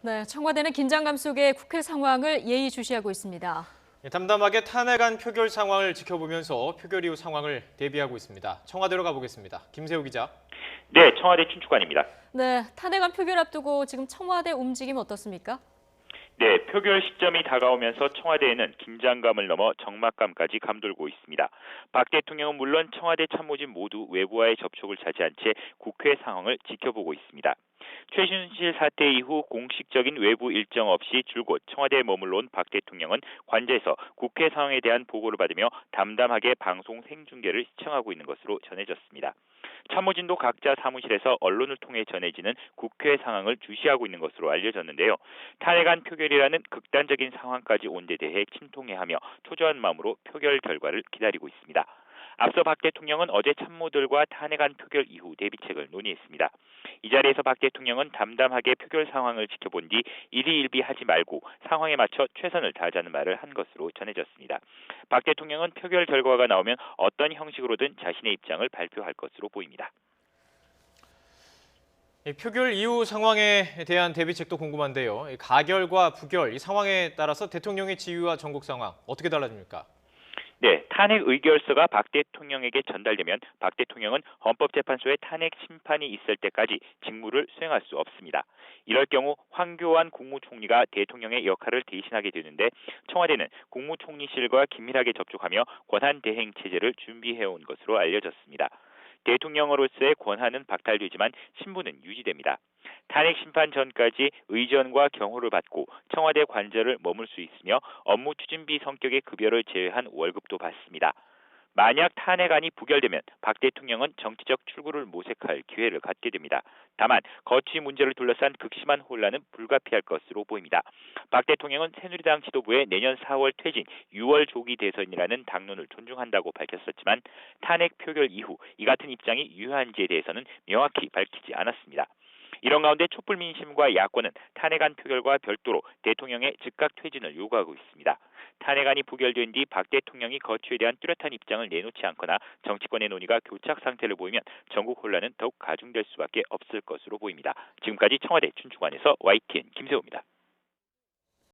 네, 청와대는 긴장감 속에 국회 상황을 예의주시하고 있습니다. 담담하게 탄핵안 표결 상황을 지켜보면서 표결 이후 상황을 대비하고 있습니다. 청와대로 가보겠습니다. 김세호 기자. 네, 청와대 춘추관입니다. 네, 탄핵안 표결 앞두고 지금 청와대 움직임 어떻습니까? 네, 표결 시점이 다가오면서 청와대에는 긴장감을 넘어 적막감까지 감돌고 있습니다. 박 대통령은 물론 청와대 참모진 모두 외부와의 접촉을 자제한 채 국회 상황을 지켜보고 있습니다. 최순실 사태 이후 공식적인 외부 일정 없이 줄곧 청와대에 머물러 온 박 대통령은 관저에서 국회 상황에 대한 보고를 받으며 담담하게 방송 생중계를 시청하고 있는 것으로 전해졌습니다. 참모진도 각자 사무실에서 언론을 통해 전해지는 국회 상황을 주시하고 있는 것으로 알려졌는데요. 탄핵안 표결이라는 극단적인 상황까지 온 데 대해 침통해하며 초조한 마음으로 표결 결과를 기다리고 있습니다. 앞서 박 대통령은 어제 참모들과 탄핵안 표결 이후 대비책을 논의했습니다. 이 자리에서 박 대통령은 담담하게 표결 상황을 지켜본 뒤 일희일비하지 말고 상황에 맞춰 최선을 다하자는 말을 한 것으로 전해졌습니다. 박 대통령은 표결 결과가 나오면 어떤 형식으로든 자신의 입장을 발표할 것으로 보입니다. 표결 이후 상황에 대한 대비책도 궁금한데요. 가결과 부결, 이 상황에 따라서 대통령의 지위와 전국 상황 어떻게 달라집니까? 네, 탄핵 의결서가 박 대통령에게 전달되면 박 대통령은 헌법재판소에 탄핵 심판이 있을 때까지 직무를 수행할 수 없습니다. 이럴 경우 황교안 국무총리가 대통령의 역할을 대신하게 되는데 청와대는 국무총리실과 긴밀하게 접촉하며 권한 대행 체제를 준비해온 것으로 알려졌습니다. 대통령으로서의 권한은 박탈되지만 신분은 유지됩니다. 탄핵 심판 전까지 의전과 경호를 받고 청와대 관저를 머물 수 있으며 업무 추진비 성격의 급여를 제외한 월급도 받습니다. 만약 탄핵안이 부결되면 박 대통령은 정치적 출구를 모색할 기회를 갖게 됩니다. 다만 거취 문제를 둘러싼 극심한 혼란은 불가피할 것으로 보입니다. 박 대통령은 새누리당 지도부의 내년 4월 퇴진, 6월 조기 대선이라는 당론을 존중한다고 밝혔었지만 탄핵 표결 이후 이 같은 입장이 유효한지에 대해서는 명확히 밝히지 않았습니다. 이런 가운데 촛불 민심과 야권은 탄핵안 표결과 별도로 대통령의 즉각 퇴진을 요구하고 있습니다. 탄핵안이 부결된 뒤 박 대통령이 거취에 대한 뚜렷한 입장을 내놓지 않거나 정치권의 논의가 교착 상태를 보이면 전국 혼란은 더욱 가중될 수밖에 없을 것으로 보입니다. 지금까지 청와대 춘추관에서 YTN 김세호입니다.